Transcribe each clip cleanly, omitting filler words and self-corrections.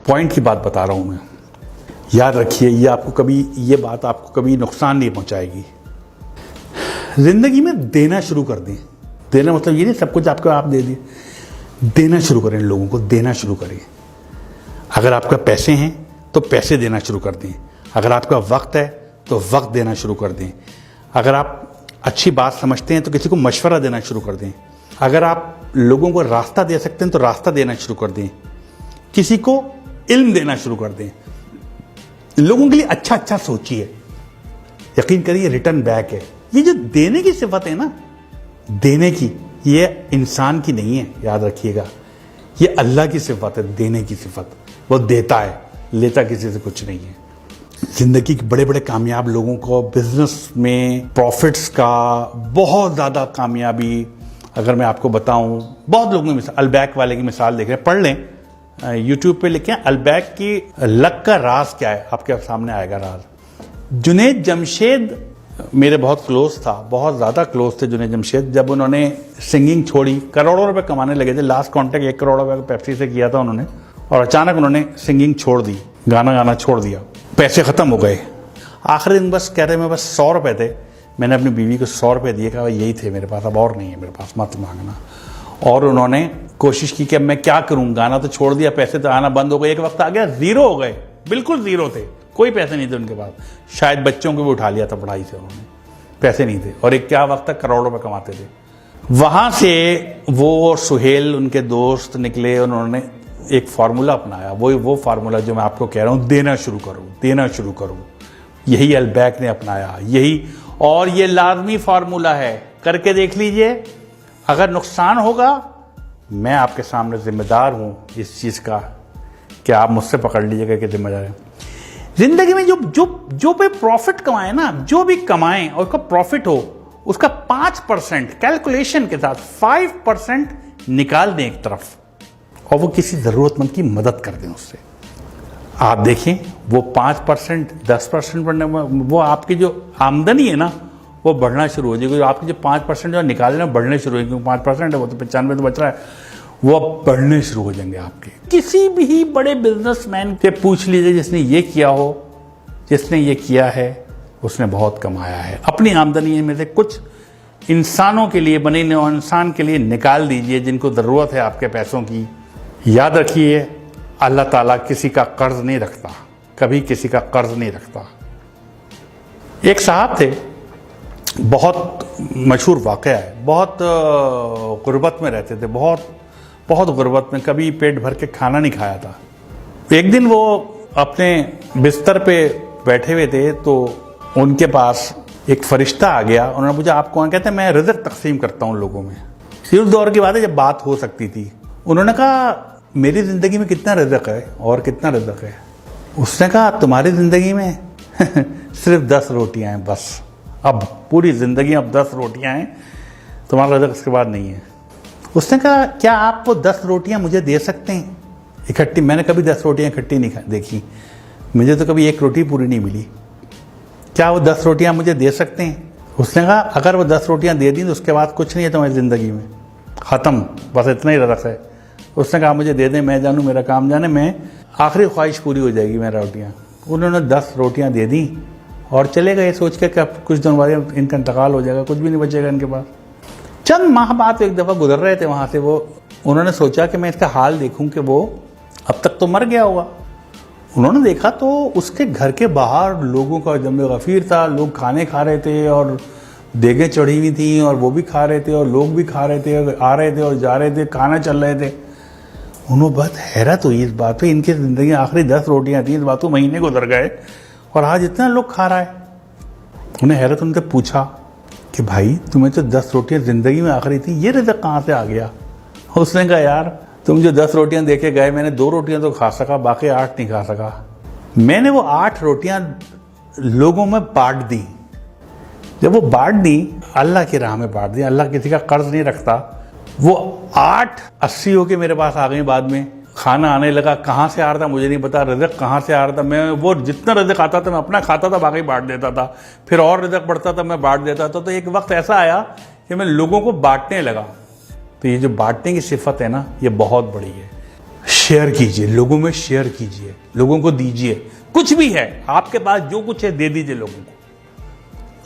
Point की बात बता रहा हूँ मैं। याद रखिए, ये बात आपको कभी नुकसान नहीं पहुँचाएगी। ज़िंदगी में देना शुरू कर दें। देना मतलब ये नहीं सब कुछ आपको आप दे दिए। देना शुरू करें, लोगों को देना शुरू करें। अगर आपका पैसे हैं तो पैसे देना शुरू कर दें। अगर आपका वक्त है तो वक्त देना शुरू कर दें। अगर आप अच्छी बात समझते हैं तो किसी को मशवरा देना शुरू कर दें। अगर आप लोगों को रास्ता दे सकते हैं तो रास्ता देना शुरू कर दें। किसी को इल्म देना शुरू कर दें। लोगों के लिए अच्छा अच्छा सोचिए। यकीन करिए रिटर्न बैक है। ये जो देने की सिफत है ना, देने की, ये इंसान की नहीं है, याद रखिएगा। ये अल्लाह की सिफत है, देने की सिफत। वो देता है, लेता किसी से कुछ नहीं है। जिंदगी के बड़े बड़े कामयाब लोगों को बिजनेस में प्रॉफिट्स का बहुत ज़्यादा कामयाबी, अगर मैं आपको बताऊं, बहुत लोगों की अलबैक वाले की मिसाल देख रहे हैं, पढ़ लें, यूट्यूब पे लिखें अलबैक की लक का राज क्या है, आपके सामने आएगा राज। जुनैद जमशेद मेरे बहुत क्लोज था, बहुत ज़्यादा क्लोज थे जुनैद जमशेद। जब उन्होंने सिंगिंग छोड़ी, करोड़ों रुपए कमाने लगे थे, लास्ट कॉन्ट्रैक्ट 1 करोड़ रुपए पेप्सी से किया था उन्होंने, और अचानक उन्होंने सिंगिंग छोड़ दी, गाना छोड़ दिया, पैसे ख़त्म हो गए। आखिरी दिन बस कह रहे मैं बस 100 रुपये थे, मैंने अपनी बीवी को 100 रुपये दिए, कहा यही थे मेरे पास, अब और नहीं है मेरे पास, मत मांगना। और उन्होंने कोशिश की कि अब मैं क्या करूं, गाना तो छोड़ दिया, पैसे तो आना बंद हो गए। एक वक्त आ गया ज़ीरो हो गए, बिल्कुल ज़ीरो थे, कोई पैसे नहीं थे उनके पास। शायद बच्चों को भी उठा लिया था पढ़ाई से उन्होंने, पैसे नहीं थे। और एक क्या वक्त तक करोड़ों रुपए कमाते थे। वहां से वो सुहेल उनके दोस्त निकले, उन्होंने एक फार्मूला अपनाया, वो फार्मूला जो मैं आपको कह रहा हूं, देना शुरू करो, देना शुरू करो। यही अलबैक ने अपनाया, यही, और ये लाजमी फार्मूला है, करके देख लीजिए। अगर नुकसान होगा, मैं आपके सामने जिम्मेदार हूं इस चीज का, कि आप मुझसे पकड़ लीजिएगा कि जिम्मेदार है। जिंदगी में जो भी प्रॉफिट कमाए ना, जो भी कमाएं और उसका प्रॉफिट हो, उसका 5% कैलकुलेशन के साथ 5% निकाल दें एक तरफ, और वो किसी जरूरतमंद की मदद कर दें उससे। आप देखें वो 5%, 10% बढ़ने, वो आपकी जो आमदनी है ना, वो बढ़ना शुरू हो जाएगी। आपके जो 5% जो निकालना बढ़ने शुरू हो जाएंगे, 5% है वो तो 95 तो बच रहा है, वो अब बढ़ने शुरू हो जाएंगे आपके। किसी भी बड़े बिजनेसमैन से पूछ लीजिए जिसने ये किया हो, जिसने ये किया है, उसने बहुत कमाया है। अपनी आमदनी में से कुछ इंसानों के लिए, बने इंसान के लिए निकाल दीजिए जिनको ज़रूरत है आपके पैसों की। याद रखिए, अल्लाह ताला किसी का कर्ज नहीं रखता, कभी किसी का कर्ज नहीं रखता। एक साहब थे, बहुत मशहूर वाक़या है, बहुत गुर्बत में रहते थे, बहुत गुर्बत में, कभी पेट भर के खाना नहीं खाया था। एक दिन वो अपने बिस्तर पे बैठे हुए थे तो उनके पास एक फरिश्ता आ गया। उन्होंने पूछा आप कौन? कहते हैं मैं रिज़्क़ तकसीम करता हूँ लोगों में। उस दौर की बात है जब बात हो सकती थी। उन्होंने कहा मेरी ज़िंदगी में कितना रिज़्क़ है और कितना रिज़्क़ है? उसने कहा तुम्हारी ज़िंदगी में सिर्फ 10 रोटियाँ हैं बस। अब पूरी ज़िंदगी अब 10 रोटियाँ हैं, तुम्हारा रिज़्क़ इसके बाद नहीं है। उसने कहा क्या आप वो 10 रोटियां मुझे दे सकते हैं इकट्ठी? मैंने कभी 10 रोटियां इकट्ठी नहीं देखी, मुझे तो कभी एक रोटी पूरी नहीं मिली। क्या वो 10 रोटियां मुझे दे सकते हैं? उसने कहा अगर वो 10 रोटियां दे दी तो उसके बाद कुछ नहीं है तुम्हारी ज़िंदगी में, ख़त्म, बस इतना ही रिज़्क़ है। उसने कहा मुझे दे दें, मैं जानूँ मेरा काम जाने, मैं आखिरी ख्वाहिश पूरी हो जाएगी मेरा रोटियाँ। उन्होंने 10 रोटियाँ दे दी और चले गए सोच के कि कुछ दिन बाद इनका इंतकाल हो जाएगा, कुछ भी नहीं बचेगा इनके पास। चंद माह बाद एक दफ़ा गुजर रहे थे वहाँ से, वो उन्होंने सोचा कि मैं इसका हाल देखूं कि वो अब तक तो मर गया होगा। उन्होंने देखा तो उसके घर के बाहर लोगों का जमे गफ़ीर था, लोग खाने खा रहे थे और देगें चढ़ी हुई थी और वो भी खा रहे थे और लोग भी खा रहे थे, आ रहे थे और जा रहे थे, खाना चल रहे थे। उन्होंने बहुत हैरत हुई इस बात पर, इनकी ज़िंदगी आखिरी 10 रोटियाँ थी, इस बात को महीने गुजर गए और आज इतना लोग खा रहा है। उन्हें हैरत उनसे पूछा कि भाई तुम्हें तो 10 रोटियां ज़िंदगी में आखिरी थी, ये रिज़्क़ कहाँ से आ गया? उसने कहा यार तुम जो 10 रोटियां देके गए, मैंने 2 रोटियां तो खा सका, बाकी 8 नहीं खा सका। मैंने वो 8 रोटियां लोगों में बांट दी। जब वो बांट दी, अल्लाह की राह में बांट दी, अल्लाह किसी का कर्ज नहीं रखता। वो 8 80 होके मेरे पास आ गई। बाद में खाना आने लगा, कहाँ से आ रहा था मुझे नहीं पता, रिज़्क़ कहाँ से आ रहा था। मैं वो जितना रिज़्क़ आता था मैं अपना खाता था, बाकी बांट देता था, फिर और रिज़्क़ बढ़ता था मैं बांट देता था। तो एक वक्त ऐसा आया कि मैं लोगों को बांटने लगा। तो ये जो बांटने की सिफत है ना, ये बहुत बड़ी है। शेयर कीजिए, लोगों में शेयर कीजिए, लोगों को दीजिए। कुछ भी है आपके पास, जो कुछ है दे दीजिए लोगों को।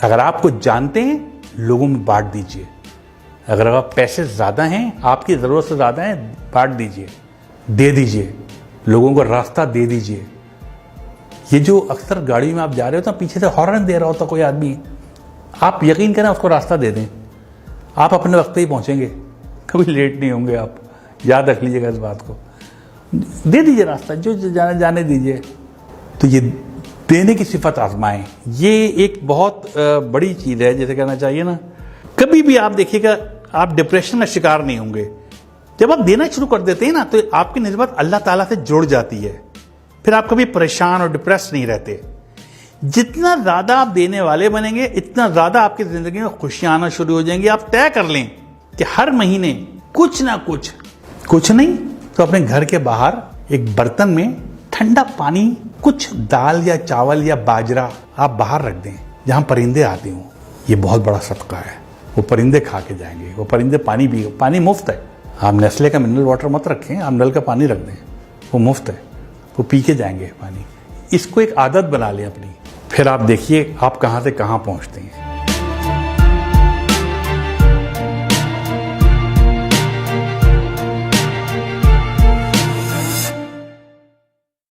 अगर आप कुछ जानते हैं, लोगों में बांट दीजिए। अगर आप पैसे ज्यादा हैं, आपकी जरूरत से ज्यादा है, बांट दीजिए, दे दीजिए, लोगों को रास्ता दे दीजिए। ये जो अक्सर गाड़ी में आप जा रहे हो तो पीछे से हॉर्न दे रहा होता कोई आदमी, आप यकीन करें उसको रास्ता दे दें, आप अपने वक्त पे ही पहुंचेंगे, कभी लेट नहीं होंगे आप। याद रख लीजिएगा इस बात को। दे दीजिए रास्ता, जो जाने दीजिए। तो ये देने की सिफत आजमाएं, ये एक बहुत बड़ी चीज है, जैसे कहना चाहिए ना। कभी भी आप देखिएगा, आप डिप्रेशन में शिकार नहीं होंगे। जब आप देना शुरू कर देते हैं ना, तो आपकी निस्बत अल्लाह ताला से जुड़ जाती है। फिर आप कभी परेशान और डिप्रेस नहीं रहते। जितना ज्यादा आप देने वाले बनेंगे, इतना ज्यादा आपकी जिंदगी में खुशियां आना शुरू हो जाएंगी। आप तय कर लें कि हर महीने कुछ ना कुछ नहीं तो अपने घर के बाहर एक बर्तन में ठंडा पानी, कुछ दाल या चावल या बाजरा आप बाहर रख दें, जहां परिंदे आते हों। ये बहुत बड़ा सदका है। वो परिंदे खा के जाएंगे, वो परिंदे पानी भी, पानी मुफ्त है। आप नेस्ले का मिनरल वाटर मत रखें, आप नल का पानी रख दें, वो मुफ्त है, वो पी के जाएंगे पानी। इसको एक आदत बना लें अपनी, फिर आप देखिए आप कहां से कहां पहुंचते हैं।